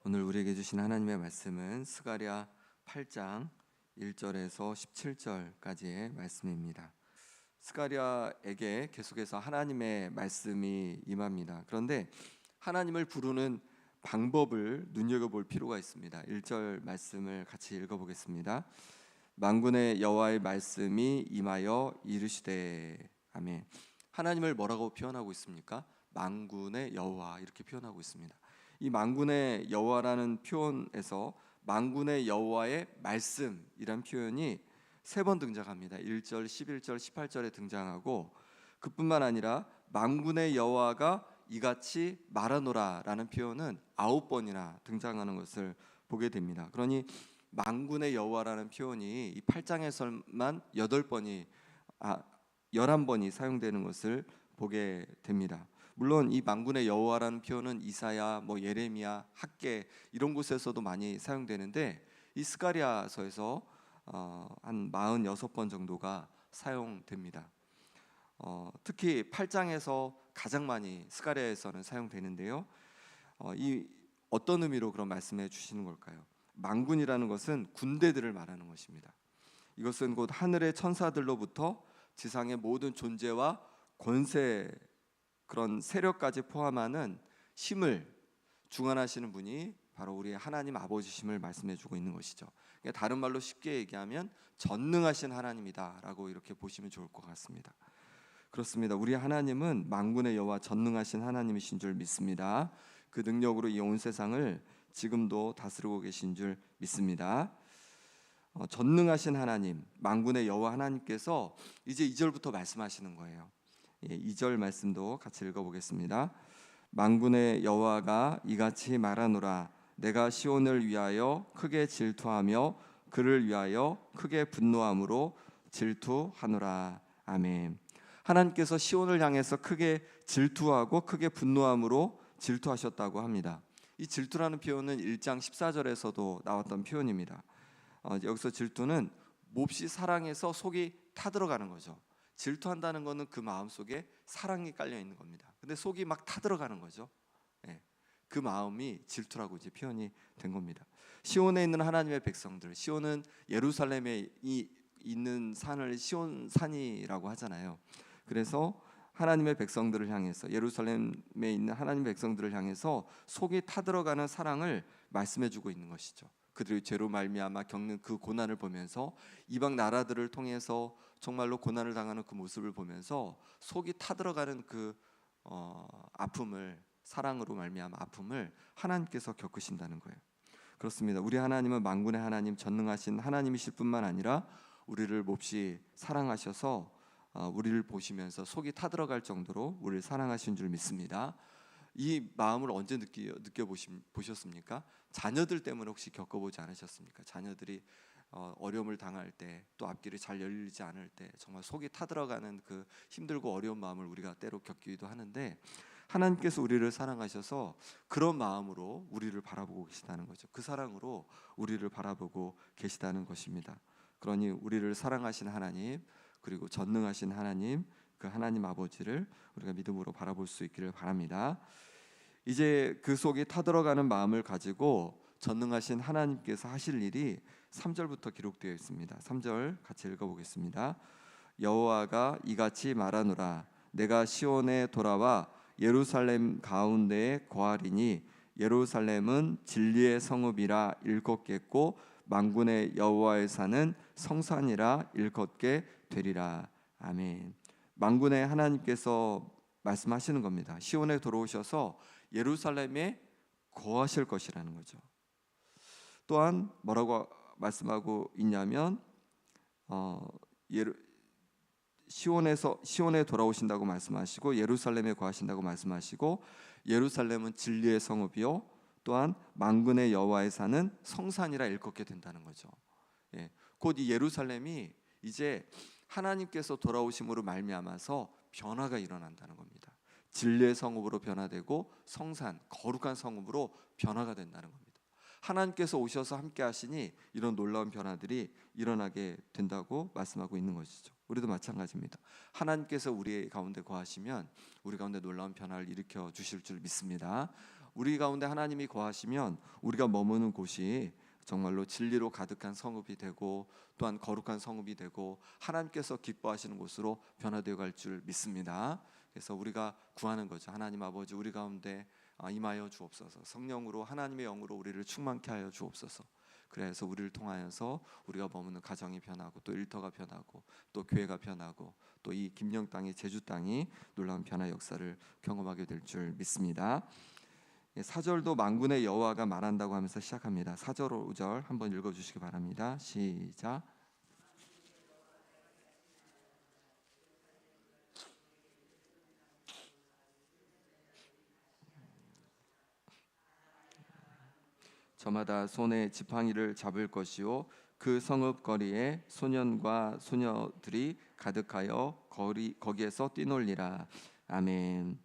오늘 우리에게 주신 하나님의 말씀은 스가랴 8장 1절에서 17절까지의 말씀입니다. 스가랴에게 계속해서 하나님의 말씀이 임합니다. 그런데 하나님을 부르는 방법을 눈여겨볼 필요가 있습니다. 1절 말씀을 같이 읽어보겠습니다. 만군의 여호와의 말씀이 임하여 이르시되. 아멘. 하나님을 뭐라고 표현하고 있습니까? 만군의 여호와 이렇게 표현하고 있습니다. 이 만군의 여호와라는 표현에서 만군의 여호와의 말씀이란 표현이 3번 등장합니다. 1절, 11절, 18절에 등장하고, 그뿐만 아니라 만군의 여호와가 이같이 말하노라라는 표현은 9번이나 등장하는 것을 보게 됩니다. 그러니 만군의 여호와라는 표현이 이 8장에서만 11번이 사용되는 것을 보게 됩니다. 물론 이 만군의 여호와라는 표현은 이사야, 예레미야, 학개 이런 곳에서도 많이 사용되는데, 이 스가랴서에서 한 46번 정도가 사용됩니다. 특히 8장에서 가장 많이 스가랴에서는 사용되는데요. 이 어떤 의미로 그런 말씀해 주시는 걸까요? 만군이라는 것은 군대들을 말하는 것입니다. 이것은 곧 하늘의 천사들로부터 지상의 모든 존재와 권세, 그런 세력까지 포함하는 힘을 주관하시는 분이 바로 우리의 하나님 아버지심을 말씀해주고 있는 것이죠. 그러니까 다른 말로 쉽게 얘기하면 전능하신 하나님이다라고 이렇게 보시면 좋을 것 같습니다. 그렇습니다. 우리 하나님은 만군의 여호와 전능하신 하나님이신 줄 믿습니다. 그 능력으로 이 온 세상을 지금도 다스리고 계신 줄 믿습니다. 전능하신 하나님, 만군의 여호와 하나님께서 이제 2절부터 말씀하시는 거예요. 2절 말씀도 같이 읽어보겠습니다. 만군의 여호와가 이같이 말하노라. 내가 시온을 위하여 크게 질투하며 그를 위하여 크게 분노함으로 질투하노라. 아멘. 하나님께서 시온을 향해서 크게 질투하고 크게 분노함으로 질투하셨다고 합니다. 이 질투라는 표현은 1장 14절에서도 나왔던 표현입니다. 여기서 질투는 몹시 사랑해서 속이 타들어가는 거죠. 질투한다는 것은 그 마음속에 사랑이 깔려 있는 겁니다. 근데 속이 막 타들어가는 거죠. 그 마음이 질투라고 이제 표현이 된 겁니다. 시온에 있는 하나님의 백성들, 시온은 예루살렘에 있는 산을 시온산이라고 하잖아요. 그래서 하나님의 백성들을 향해서, 예루살렘에 있는 하나님의 백성들을 향해서 속이 타들어가는 사랑을 말씀해주고 있는 것이죠. 그들의 죄로 말미암아 겪는 그 고난을 보면서, 이방 나라들을 통해서 정말로 고난을 당하는 그 모습을 보면서 속이 타들어가는 그 아픔을, 사랑으로 말미암아 아픔을 하나님께서 겪으신다는 거예요. 그렇습니다. 우리 하나님은 만군의 하나님, 전능하신 하나님이실 뿐만 아니라 우리를 몹시 사랑하셔서 우리를 보시면서 속이 타들어갈 정도로 우리를 사랑하신 줄 믿습니다. 이 마음을 언제 느껴보셨습니까? 자녀들 때문에 혹시 겪어보지 않으셨습니까? 자녀들이 어려움을 당할 때, 또 앞길이 잘 열리지 않을 때 정말 속이 타들어가는 그 힘들고 어려운 마음을 우리가 때로 겪기도 하는데, 하나님께서 우리를 사랑하셔서 그런 마음으로 우리를 바라보고 계시다는 거죠. 그 사랑으로 우리를 바라보고 계시다는 것입니다. 그러니 우리를 사랑하신 하나님, 그리고 전능하신 하나님, 그 하나님 아버지를 우리가 믿음으로 바라볼 수 있기를 바랍니다. 이제 그 속에 타들어가는 마음을 가지고 전능하신 하나님께서 하실 일이 3절부터 기록되어 있습니다. 3절 같이 읽어보겠습니다. 여호와가 이같이 말하노라. 내가 시온에 돌아와 예루살렘 가운데에 거하리니 예루살렘은 진리의 성읍이라 일컫겠고 만군의 여호와의 산은 성산이라 일컫게 되리라. 아멘. 만군의 하나님께서 말씀하시는 겁니다. 시온에 돌아오셔서 예루살렘에 거하실 것이라는 거죠. 또한 뭐라고 말씀하고 있냐면 시온에 돌아오신다고 말씀하시고, 예루살렘에 거하신다고 말씀하시고, 예루살렘은 진리의 성읍이요 또한 만군의 여호와의 산은 성산이라 일컫게 된다는 거죠. 곧 이 예루살렘이 이제 하나님께서 돌아오심으로 말미암아서 변화가 일어난다는 겁니다. 진리의 성읍으로 변화되고 성산, 거룩한 성읍으로 변화가 된다는 겁니다. 하나님께서 오셔서 함께 하시니 이런 놀라운 변화들이 일어나게 된다고 말씀하고 있는 것이죠. 우리도 마찬가지입니다. 하나님께서 우리 가운데 거하시면 우리 가운데 놀라운 변화를 일으켜 주실 줄 믿습니다. 우리 가운데 하나님이 거하시면 우리가 머무는 곳이 정말로 진리로 가득한 성읍이 되고 또한 거룩한 성읍이 되고 하나님께서 기뻐하시는 곳으로 변화되어 갈 줄 믿습니다. 그래서 우리가 구하는 거죠. 하나님 아버지, 우리 가운데 임하여 주옵소서. 성령으로, 하나님의 영으로 우리를 충만케 하여 주옵소서. 그래서 우리를 통하여서 우리가 머무는 가정이 변하고 또 일터가 변하고 또 교회가 변하고 또 이 김영 땅이, 제주 땅이 놀라운 변화 역사를 경험하게 될 줄 믿습니다. 4절도 만군의 여호와가 말한다고 하면서 시작합니다. 4절 5절 한번 읽어주시기 바랍니다. 시작. 저마다 손에 지팡이를 잡을 것이요 그 성읍 거리에 소년과 소녀들이 가득하여 거기에서 뛰놀리라. 아멘.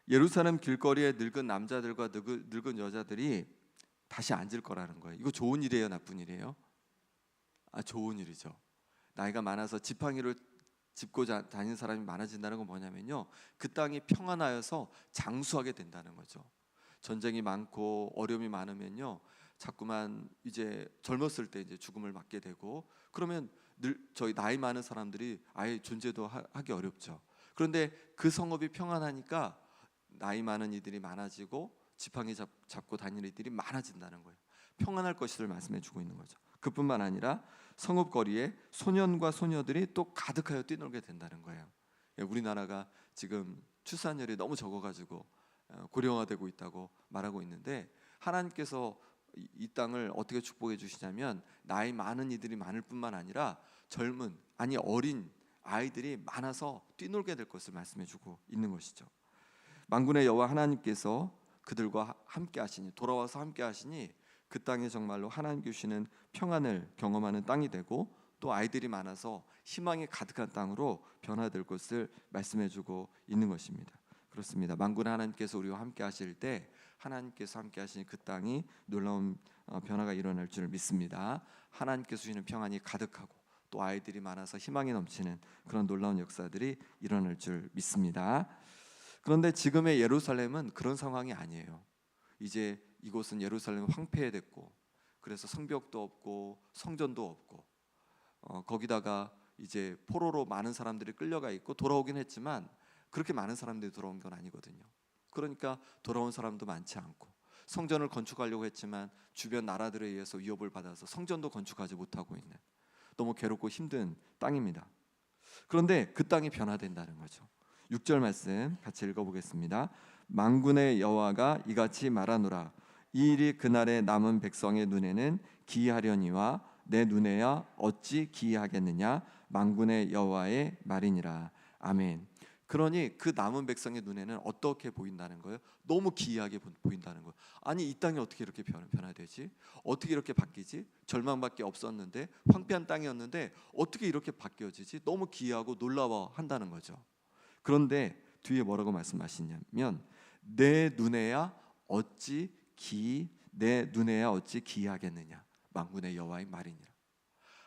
예루살렘 길거리에 늙은 남자들과 늙은 여자들이 다시 앉을 거라는 거예요. 이거 좋은 일이에요, 나쁜 일이에요? 좋은 일이죠. 나이가 많아서 지팡이를 짚고 다니는 사람이 많아진다는 건 뭐냐면요, 그 땅이 평안하여서 장수하게 된다는 거죠. 전쟁이 많고 어려움이 많으면요, 자꾸만 이제 젊었을 때 이제 죽음을 맞게 되고, 그러면 저희 나이 많은 사람들이 아예 존재도 하기 어렵죠. 그런데 그 성읍이 평안하니까 나이 많은 이들이 많아지고 지팡이 잡고 다니는 이들이 많아진다는 거예요. 평안할 것을 말씀해 주고 있는 거죠. 그뿐만 아니라 성읍 거리에 소년과 소녀들이 또 가득하여 뛰놀게 된다는 거예요. 우리나라가 지금 출산율이 너무 적어가지고 고령화되고 있다고 말하고 있는데, 하나님께서 이 땅을 어떻게 축복해 주시냐면 나이 많은 이들이 많을 뿐만 아니라 젊은, 어린 아이들이 많아서 뛰놀게 될 것을 말씀해 주고 있는 것이죠. 만군의 여호와 하나님께서 그들과 함께 하시니, 돌아와서 함께 하시니 그 땅이 정말로 하나님 주시는 평안을 경험하는 땅이 되고 또 아이들이 많아서 희망이 가득한 땅으로 변화될 것을 말씀해 주고 있는 것입니다. 그렇습니다. 만군의 하나님께서 우리와 함께 하실 때 하나님께서 함께 하시는 그 땅이 놀라운 변화가 일어날 줄 믿습니다. 하나님께서 주시는 평안이 가득하고 또 아이들이 많아서 희망이 넘치는 그런 놀라운 역사들이 일어날 줄 믿습니다. 그런데 지금의 예루살렘은 그런 상황이 아니에요. 이제 이곳은 예루살렘 황폐해됐고, 그래서 성벽도 없고 성전도 없고, 거기다가 이제 포로로 많은 사람들이 끌려가 있고, 돌아오긴 했지만 그렇게 많은 사람들이 돌아온 건 아니거든요. 그러니까 돌아온 사람도 많지 않고, 성전을 건축하려고 했지만 주변 나라들에 의해서 위협을 받아서 성전도 건축하지 못하고 있는 너무 괴롭고 힘든 땅입니다. 그런데 그 땅이 변화된다는 거죠. 6절 말씀 같이 읽어보겠습니다. 만군의 여호와가 이같이 말하노라. 이 일이 그날에 남은 백성의 눈에는 기이하려니와 내 눈에야 어찌 기이하겠느냐. 만군의 여호와의 말이니라. 아멘. 그러니 그 남은 백성의 눈에는 어떻게 보인다는 거예요? 너무 기이하게 보인다는 거예요. 아니, 이 땅이 어떻게 이렇게 변화되지? 어떻게 이렇게 바뀌지? 절망밖에 없었는데, 황폐한 땅이었는데 어떻게 이렇게 바뀌어지지? 너무 기이하고 놀라워한다는 거죠. 그런데 뒤에 뭐라고 말씀하시냐면 내 눈에야 어찌 기이하겠느냐. 만군의 여호와의 말이니라.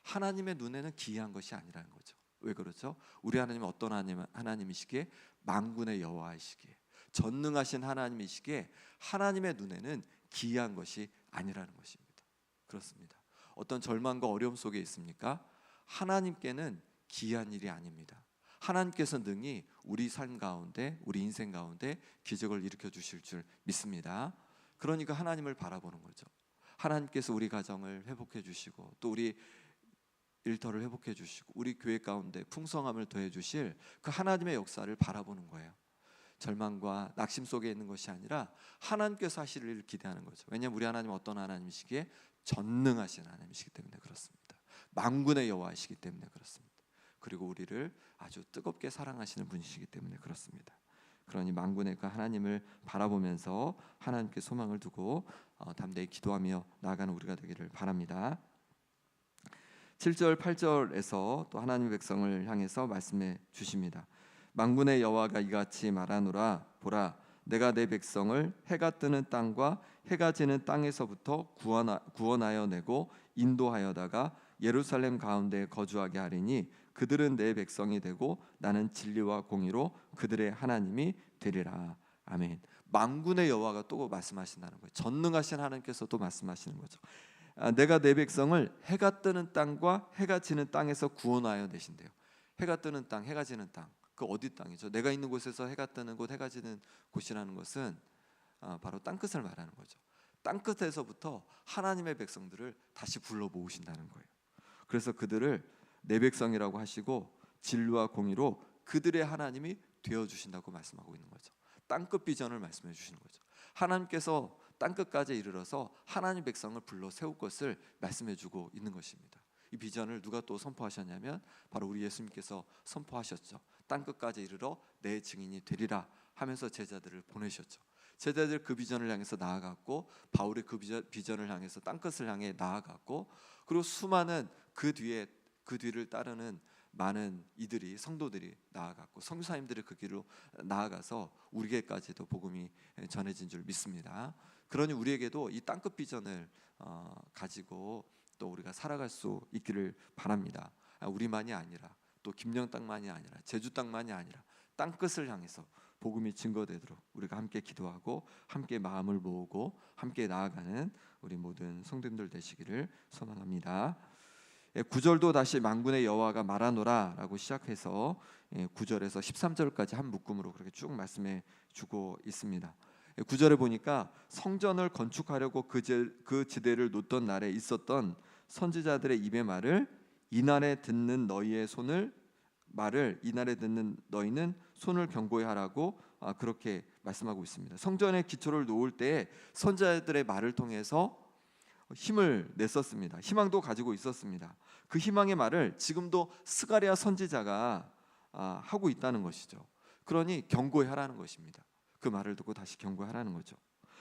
하나님의 눈에는 기이한 것이 아니라는 거죠. 왜 그렇죠? 우리 하나님은 어떤 하나님이시기에? 만군의 여호와이시기에, 전능하신 하나님이시기에 하나님의 눈에는 기이한 것이 아니라는 것입니다. 그렇습니다. 어떤 절망과 어려움 속에 있습니까? 하나님께는 기이한 일이 아닙니다. 하나님께서 능히 우리 삶 가운데, 우리 인생 가운데 기적을 일으켜 주실 줄 믿습니다. 그러니까 하나님을 바라보는 거죠. 하나님께서 우리 가정을 회복해 주시고 또 우리 일터를 회복해 주시고 우리 교회 가운데 풍성함을 더해 주실 그 하나님의 역사를 바라보는 거예요. 절망과 낙심 속에 있는 것이 아니라 하나님께서 하실 일을 기대하는 거죠. 왜냐하면 우리 하나님은 어떤 하나님이시기에? 전능하신 하나님이시기 때문에 그렇습니다. 만군의 여호와이시기 때문에 그렇습니다. 그리고 우리를 아주 뜨겁게 사랑하시는 분이시기 때문에 그렇습니다. 그러니 만군의 그 하나님을 바라보면서 하나님께 소망을 두고 담대히 기도하며 나아가는 우리가 되기를 바랍니다. 7절 8절에서 또 하나님의 백성을 향해서 말씀해 주십니다. 만군의 여호와가 이같이 말하노라. 보라, 내가 내 백성을 해가 뜨는 땅과 해가 지는 땅에서부터 구원하여 내고 인도하여다가 예루살렘 가운데 거주하게 하리니 그들은 내 백성이 되고 나는 진리와 공의로 그들의 하나님이 되리라. 아멘. 만군의 여호와가 또 말씀하신다는 거예요. 전능하신 하나님께서 또 말씀하시는 거죠. 내가 내 백성을 해가 뜨는 땅과 해가 지는 땅에서 구원하여 내신대요. 해가 뜨는 땅, 해가 지는 땅, 그 어디 땅이죠? 내가 있는 곳에서 해가 뜨는 곳, 해가 지는 곳이라는 것은 바로 땅끝을 말하는 거죠. 땅끝에서부터 하나님의 백성들을 다시 불러 모으신다는 거예요. 그래서 그들을 내 백성이라고 하시고 진리와 공의로 그들의 하나님이 되어주신다고 말씀하고 있는 거죠. 땅끝 비전을 말씀해 주시는 거죠. 하나님께서 땅끝까지 이르러서 하나님 백성을 불러 세울 것을 말씀해 주고 있는 것입니다. 이 비전을 누가 또 선포하셨냐면 바로 우리 예수님께서 선포하셨죠. 땅끝까지 이르러 내 증인이 되리라 하면서 제자들을 보내셨죠. 제자들 그 비전을 향해서 나아갔고, 바울이 그 비전을 향해서 땅끝을 향해 나아갔고, 그리고 수많은 그 뒤를 따르는 많은 이들이, 성도들이 나아갔고, 선교사님들이 그 길로 나아가서 우리에게까지도 복음이 전해진 줄 믿습니다. 그러니 우리에게도 이 땅끝 비전을 가지고 또 우리가 살아갈 수 있기를 바랍니다. 우리만이 아니라 또 김영 땅만이 아니라 제주 땅만이 아니라 땅끝을 향해서 복음이 증거되도록 우리가 함께 기도하고 함께 마음을 모으고 함께 나아가는 우리 모든 성도님들 되시기를 소망합니다. 9절도 다시 만군의 여호와가 말하노라 라고 시작해서 9절에서 13절까지 한 묶음으로 그렇게 쭉 말씀해 주고 있습니다. 9절에 보니까 성전을 건축하려고 그 지대를 놓던 날에 있었던 선지자들의 입의 말을 이날에 듣는 너희의 이날에 듣는 너희는 손을 견고히 하라고 그렇게 말씀하고 있습니다. 성전의 기초를 놓을 때 선지자들의 말을 통해서 힘을 냈었습니다. 희망도 가지고 있었습니다. 그 희망의 말을 지금도 스가랴 선지자가 하고 있다는 것이죠. 그러니 견고히 하라는 것입니다. 그 말을 듣고 다시 견고히 하라는 거죠.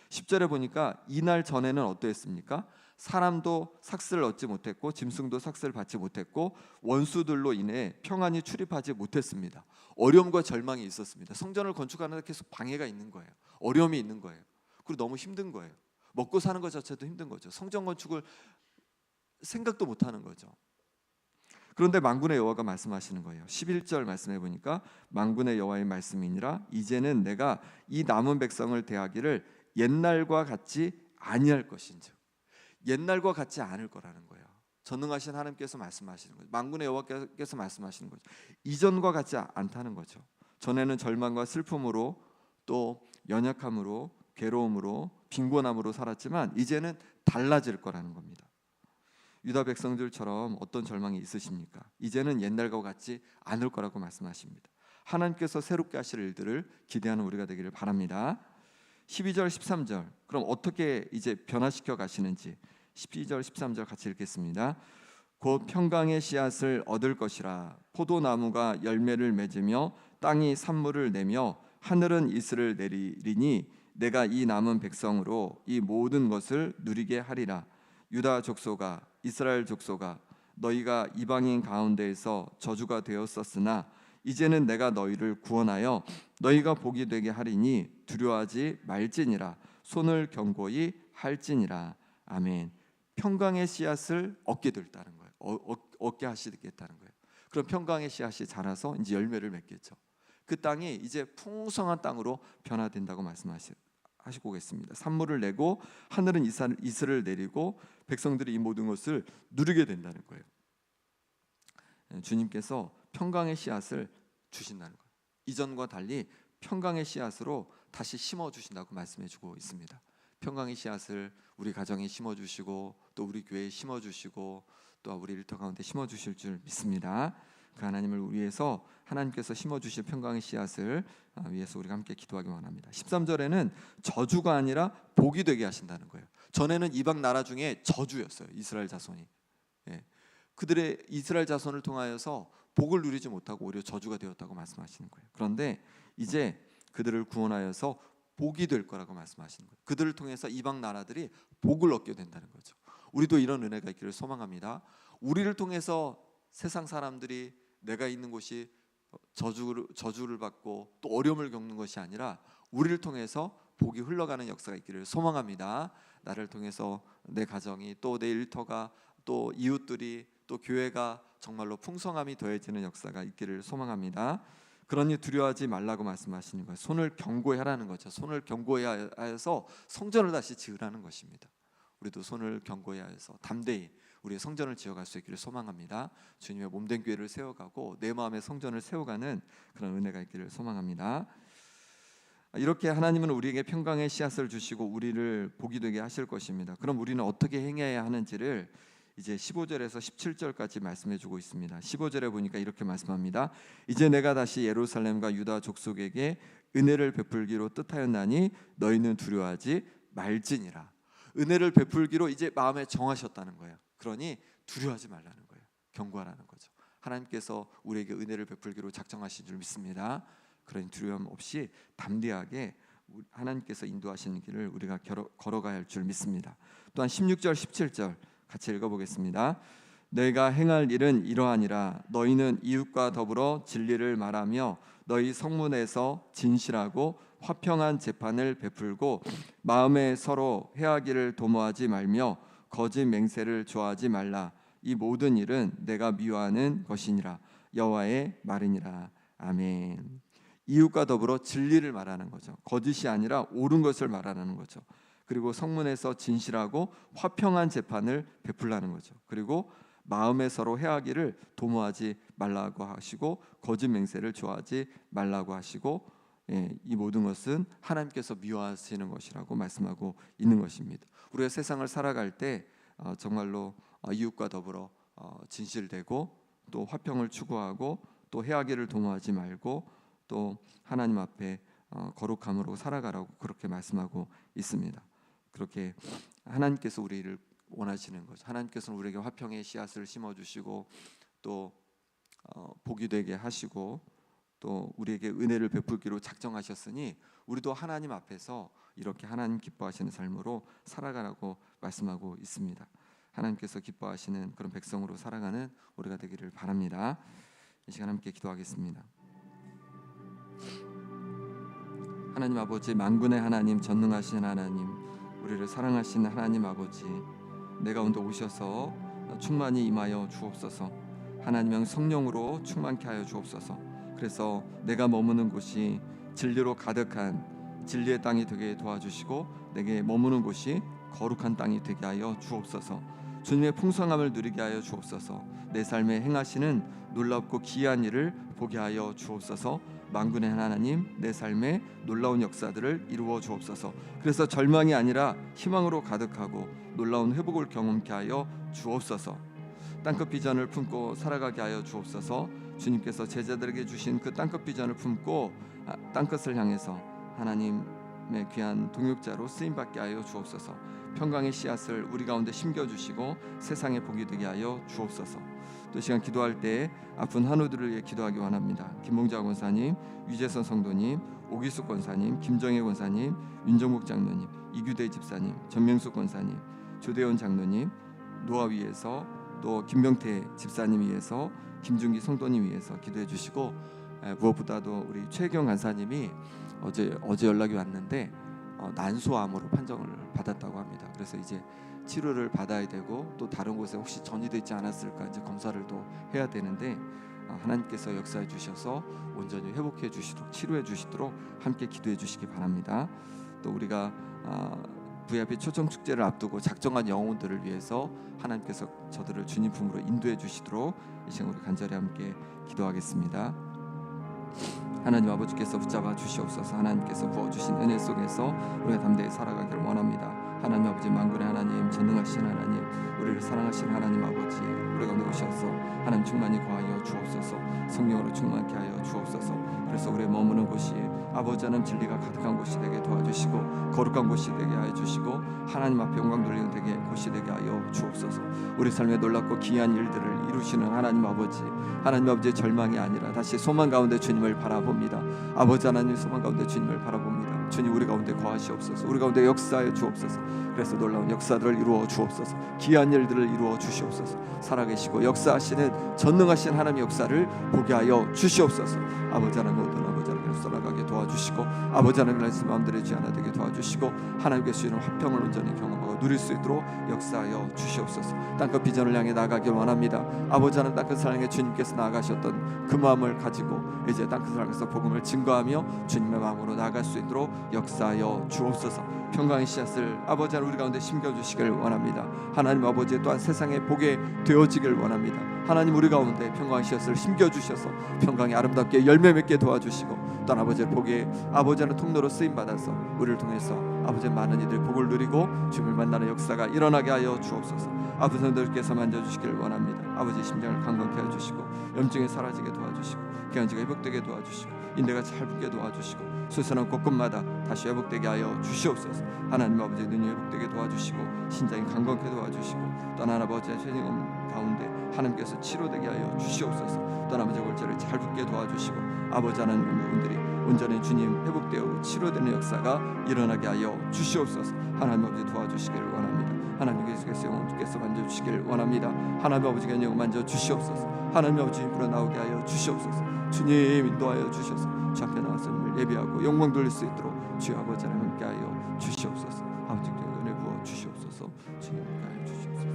10절에 보니까 이날 전에는 어떠했습니까? 사람도 삭슬을 얻지 못했고 짐승도 삭슬을 받지 못했고 원수들로 인해 평안히 출입하지 못했습니다. 어려움과 절망이 있었습니다. 성전을 건축하는 데 계속 방해가 있는 거예요. 어려움이 있는 거예요. 그리고 너무 힘든 거예요. 먹고 사는 것 자체도 힘든 거죠. 성전 건축을 생각도 못하는 거죠. 그런데 만군의 여호와가 말씀하시는 거예요. 11절 말씀해 보니까 만군의 여호와의 말씀이니라 이제는 내가 이 남은 백성을 대하기를 옛날과 같이 아니할 것인즉, 옛날과 같지 않을 거라는 거예요. 전능하신 하나님께서 말씀하시는 거죠. 만군의 여호와께서 말씀하시는 거죠. 이전과 같지 않다는 거죠. 전에는 절망과 슬픔으로 또 연약함으로 괴로움으로 빈곤함으로 살았지만 이제는 달라질 거라는 겁니다. 유다 백성들처럼 어떤 절망이 있으십니까? 이제는 옛날과 같지 않을 거라고 말씀하십니다. 하나님께서 새롭게 하실 일들을 기대하는 우리가 되기를 바랍니다. 12절 13절 그럼 어떻게 이제 변화시켜 가시는지 12절 13절 같이 읽겠습니다. 곧 평강의 씨앗을 얻을 것이라 포도나무가 열매를 맺으며 땅이 산물을 내며 하늘은 이슬을 내리리니 내가 이 남은 백성으로 이 모든 것을 누리게 하리라. 유다 족속아 이스라엘 족속아 너희가 이방인 가운데에서 저주가 되었었으나 이제는 내가 너희를 구원하여 너희가 복이 되게 하리니 두려워하지 말지니라. 손을 견고히 할지니라. 아멘. 평강의 씨앗을 얻게 됐다는 거예요. 얻게 하시겠다는 거예요. 그럼 평강의 씨앗이 자라서 이제 열매를 맺겠죠. 그 땅이 이제 풍성한 땅으로 변화된다고 말씀하시고 계십니다. 산물을 내고 하늘은 이슬을 내리고 백성들이 이 모든 것을 누리게 된다는 거예요. 주님께서 평강의 씨앗을 주신다는 거예요. 이전과 달리 평강의 씨앗으로 다시 심어주신다고 말씀해주고 있습니다. 평강의 씨앗을 우리 가정에 심어주시고 또 우리 교회에 심어주시고 또 우리 일터 가운데 심어주실 줄 믿습니다. 그 하나님을 위해서 하나님께서 심어주실 평강의 씨앗을 위해서 우리가 함께 기도하기 원합니다. 13절에는 저주가 아니라 복이 되게 하신다는 거예요. 전에는 이방 나라 중에 저주였어요. 이스라엘 자손이. 그들의 이스라엘 자손을 통하여서 복을 누리지 못하고 오히려 저주가 되었다고 말씀하시는 거예요. 그런데 이제 그들을 구원하여서 복이 될 거라고 말씀하시는 거예요. 그들을 통해서 이방 나라들이 복을 얻게 된다는 거죠. 우리도 이런 은혜가 있기를 소망합니다. 우리를 통해서 세상 사람들이 내가 있는 곳이 저주를 받고 또 어려움을 겪는 것이 아니라 우리를 통해서 복이 흘러가는 역사가 있기를 소망합니다. 나를 통해서 내 가정이 또 내 일터가 또 이웃들이 또 교회가 정말로 풍성함이 더해지는 역사가 있기를 소망합니다. 그러니 두려워하지 말라고 말씀하시는 거예요. 손을 견고히 하라는 거죠. 손을 견고히 하여서 성전을 다시 지으라는 것입니다. 우리도 손을 견고히 하여서 담대히 우리의 성전을 지어갈 수 있기를 소망합니다. 주님의 몸된 교회를 세워가고 내 마음의 성전을 세워가는 그런 은혜가 있기를 소망합니다. 이렇게 하나님은 우리에게 평강의 씨앗을 주시고 우리를 복이 되게 하실 것입니다. 그럼 우리는 어떻게 행해야 하는지를 이제 15절에서 17절까지 말씀해 주고 있습니다. 15절에 보니까 이렇게 말씀합니다. 이제 내가 다시 예루살렘과 유다 족속에게 은혜를 베풀기로 뜻하였나니 너희는 두려워하지 말지니라. 은혜를 베풀기로 이제 마음에 정하셨다는 거예요. 그러니 두려워하지 말라는 거예요. 경고하라는 거죠. 하나님께서 우리에게 은혜를 베풀기로 작정하신 줄 믿습니다. 그러니 두려움 없이 담대하게 하나님께서 인도하시는 길을 우리가 걸어가야 할 줄 믿습니다. 또한 16절 17절 같이 읽어보겠습니다. 너희가 행할 일은 이러하니라. 너희는 이웃과 더불어 진리를 말하며 너희 성문에서 진실하고 화평한 재판을 베풀고 마음에 서로 해하기를 도모하지 말며 거짓 맹세를 좋아하지 말라. 이 모든 일은 내가 미워하는 것이니라. 여호와의 말이니라. 아멘. 이웃과 더불어 진리를 말하는 거죠. 거짓이 아니라 옳은 것을 말하는 거죠. 그리고 성문에서 진실하고 화평한 재판을 베풀라는 거죠. 그리고 마음에 서로 해하기를 도모하지 말라고 하시고 거짓 맹세를 좋아하지 말라고 하시고, 이 모든 것은 하나님께서 미워하시는 것이라고 말씀하고 있는 것입니다. 우리가 세상을 살아갈 때 정말로 이웃과 더불어 진실되고 또 화평을 추구하고 또 해하기를 도모하지 말고 또 하나님 앞에 거룩함으로 살아가라고 그렇게 말씀하고 있습니다. 그렇게 하나님께서 우리를 원하시는 거죠. 하나님께서는 우리에게 화평의 씨앗을 심어주시고 또 복이 되게 하시고 또 우리에게 은혜를 베풀기로 작정하셨으니 우리도 하나님 앞에서 이렇게 하나님 기뻐하시는 삶으로 살아가라고 말씀하고 있습니다. 하나님께서 기뻐하시는 그런 백성으로 살아가는 우리가 되기를 바랍니다. 이 시간 함께 기도하겠습니다. 하나님 아버지, 만군의 하나님, 전능하신 하나님, 우리를 사랑하시는 하나님 아버지, 내 가운데 오셔서 충만히 임하여 주옵소서. 하나님의 성령으로 충만케 하여 주옵소서. 그래서 내가 머무는 곳이 진리로 가득한 진리의 땅이 되게 도와주시고 내게 머무는 곳이 거룩한 땅이 되게 하여 주옵소서. 주님의 풍성함을 누리게 하여 주옵소서. 내 삶에 행하시는 놀랍고 기이한 일을 보게 하여 주옵소서. 만군의 하나님, 내 삶에 놀라운 역사들을 이루어 주옵소서. 그래서 절망이 아니라 희망으로 가득하고 놀라운 회복을 경험케 하여 주옵소서. 땅끝 비전을 품고 살아가게 하여 주옵소서. 주님께서 제자들에게 주신 그 땅끝 비전을 품고 땅끝을 향해서 하나님의 귀한 동역자로 쓰임받게 하여 주옵소서. 평강의 씨앗을 우리 가운데 심겨주시고 세상에 복이 되게 하여 주옵소서. 또 시간 기도할 때 아픈 한우들을 위해 기도하기 원합니다. 김봉자 권사님, 유재선 성도님, 오기숙 권사님, 김정혜 권사님, 윤정국 장로님, 이규대 집사님, 전명숙 권사님, 조대원 장로님, 노아 위에서 또 김병태 집사님 위해서 김준기 성도님 위해서 기도해 주시고, 무엇보다도 우리 최경 간사님이 어제 연락이 왔는데 난소암으로 판정을 받았다고 합니다. 그래서 이제 치료를 받아야 되고 또 다른 곳에 혹시 전이되어 있지 않았을까 이제 검사를 또 해야 되는데 하나님께서 역사해 주셔서 온전히 회복해 주시도록 치료해 주시도록 함께 기도해 주시기 바랍니다. 또 우리가 VIP 초청 축제를 앞두고 작정한 영혼들을 위해서 하나님께서 저들을 주님 품으로 인도해 주시도록 이 시간 우리 간절히 함께 기도하겠습니다. 하나님 아버지께서 붙잡아 주시옵소서. 하나님께서 부어주신 은혜 속에서 우리가 담대히 살아가기를 원합니다. 하나님 아버지, 만군의 하나님, 전능하신 하나님, 우리를 사랑하신 하나님 아버지, 우리 가운데 오셔서 하나님 충만히 거하여 주옵소서. 성령으로 충만케 하여 주옵소서. 그래서 우리의 머무는 곳이 아버지 하나님 진리가 가득한 곳이 되게 도와주시고 거룩한 곳이 되게 하여 주시고 하나님 앞에 영광 돌리는 되게 곳이 되게 하여 주옵소서. 우리 삶에 놀랍고 기이한 일들을 이루시는 하나님 아버지, 하나님 아버지의 절망이 아니라 다시 소망 가운데 주님을 바라봅니다. 아버지 하나님, 소망 가운데 주님을 바라봅니다. 주님, 우리 가운데 거하시옵소서. 우리 가운데 역사해 주옵소서. 그래서 놀라운 역사들을 이루어 주옵소서. 기이한 일들을 이루어 주시옵소서. 살아계시고 역사하시는 전능하신 하나님의 역사를 보게 하여 주시옵소서. 아버지 하나님, 모든 아버지 하나님 삶을 살아가게 도와주시고 아버지 하나님 말씀 마음대로 지 않아 되게 도와주시고 하나님께서 주시는 화평을 온전히 경험하고 누릴 수 있도록 역사하여 주시옵소서. 땅끝 비전을 향해 나아가길 원합니다. 아버지 하나님 땅끝을 향해 주님께서 나아가셨던 그 마음을 가지고 이제 땅끝을 향해서 복음을 증거하며 주님의 마음으로 나아갈 수 있도록 역사하여 주옵소서. 평강의 씨앗을 아버지 하나님 우리 가운데 심겨주시길 원합니다. 하나님 아버지 또한 세상에 보게 되어지길 원합니다. 하나님 우리 가운데 평강의 씨앗을 심겨주셔서 평강이 아름답게 열매 맺게 도와주시고 또한 아버지의 복에 아버지 하나님 통로로 쓰임받아서 우리를 통해서 아버지 많은 이들 복을 누리고 주님을 만나는 역사가 일어나게 하여 주옵소서. 아버지 성도들께서 만져주시기를 원합니다. 아버지 심장을 강건케 해주시고 염증이 사라지게 도와주시고 기관지가 회복되게 도와주시고 인대가 잘 붙게 도와주시고 수선한 곳곳마다 다시 회복되게 하여 주시옵소서. 하나님 아버지 눈이 회복되게 도와주시고 신장이 강건케 도와주시고 또 하나님 아버지의 죄짐 가운데 하나님께서 치료되게 하여 주시옵소서. 또 아버지 골절을 잘 붙게 도와주시고 아버지 하나님 분들이 온전히 주님 회복되어 치료되는 역사가 일어나게 하여 주시옵소서. 하나님 아버지 도와주시기를 원합니다. 하나님께서 영혼께서 만져주시기를 원합니다. 하나님 아버지가 영혼 만져주시옵소서. 하나님 아버지 불어 나오게 하여 주시옵소서. 주님 인도하여 주셔서 주 앞에 나와서 예배하고 영광 돌릴 수 있도록 주 아버지 하나님 함께 하여 주시옵소서. 아버지께 은혜 부어 주시옵소서. 주님 함께 하여 주시옵소서.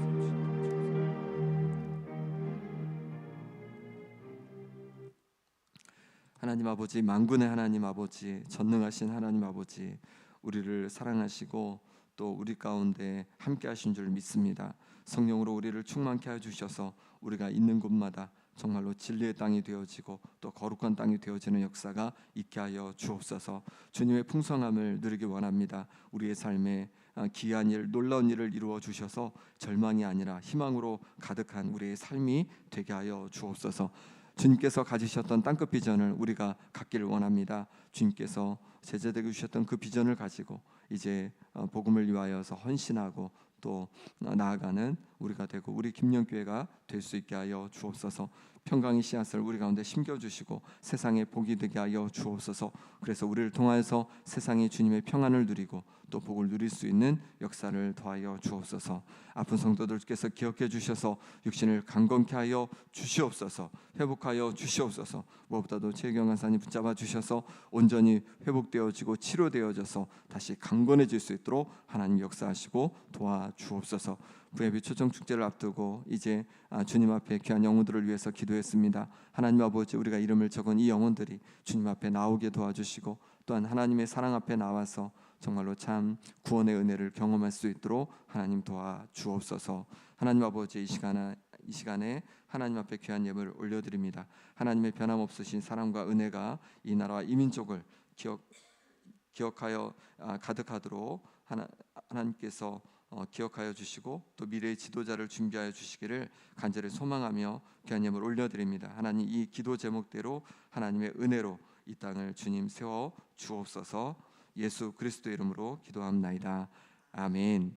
하나님 아버지, 만군의 하나님 아버지, 전능하신 하나님 아버지, 우리를 사랑하시고 또 우리 가운데 함께 하신 줄 믿습니다. 성령으로 우리를 충만케 해 주셔서 우리가 있는 곳마다 정말로 진리의 땅이 되어지고 또 거룩한 땅이 되어지는 역사가 있게 하여 주옵소서. 주님의 풍성함을 누리기 원합니다. 우리의 삶에 기이한 일, 놀라운 일을 이루어 주셔서 절망이 아니라 희망으로 가득한 우리의 삶이 되게 하여 주옵소서. 주님께서 가지셨던 땅끝 비전을 우리가 갖기를 원합니다. 주님께서 제자되게 주셨던 그 비전을 가지고 이제 복음을 위하여서 헌신하고 또 나아가는 우리가 되고 우리 김영교회가 될 수 있게 하여 주옵소서. 평강의 씨앗을 우리 가운데 심겨주시고 세상에 복이 되게 하여 주옵소서. 그래서 우리를 통하여서 세상이 주님의 평안을 누리고 또 복을 누릴 수 있는 역사를 더하여 주옵소서. 아픈 성도들께서 기억해 주셔서 육신을 강건케 하여 주시옵소서. 회복하여 주시옵소서. 무엇보다도 최경환 사님 붙잡아 주셔서 온전히 회복되어지고 치료되어져서 다시 강건해질 수 있도록 하나님 역사하시고 도와주옵소서. 부예비 초청 축제를 앞두고 이제 주님 앞에 귀한 영혼들을 위해서 기도했습니다. 하나님 아버지, 우리가 이름을 적은 이 영혼들이 주님 앞에 나오게 도와주시고 또한 하나님의 사랑 앞에 나와서 정말로 참 구원의 은혜를 경험할 수 있도록 하나님 도와주옵소서. 하나님 아버지, 이 시간에 하나님 앞에 귀한 예물을 올려드립니다. 하나님의 변함없으신 사랑과 은혜가 이 나라와 이 민족을 기억하여 가득하도록 하나님께서 기억하여 주시고 또 미래의 지도자를 준비하여 주시기를 간절히 소망하며 귀한 예물 올려드립니다. 하나님, 이 기도 제목대로 하나님의 은혜로 이 땅을 주님 세워 주옵소서. 예수 그리스도 이름으로 기도합나이다. 아멘.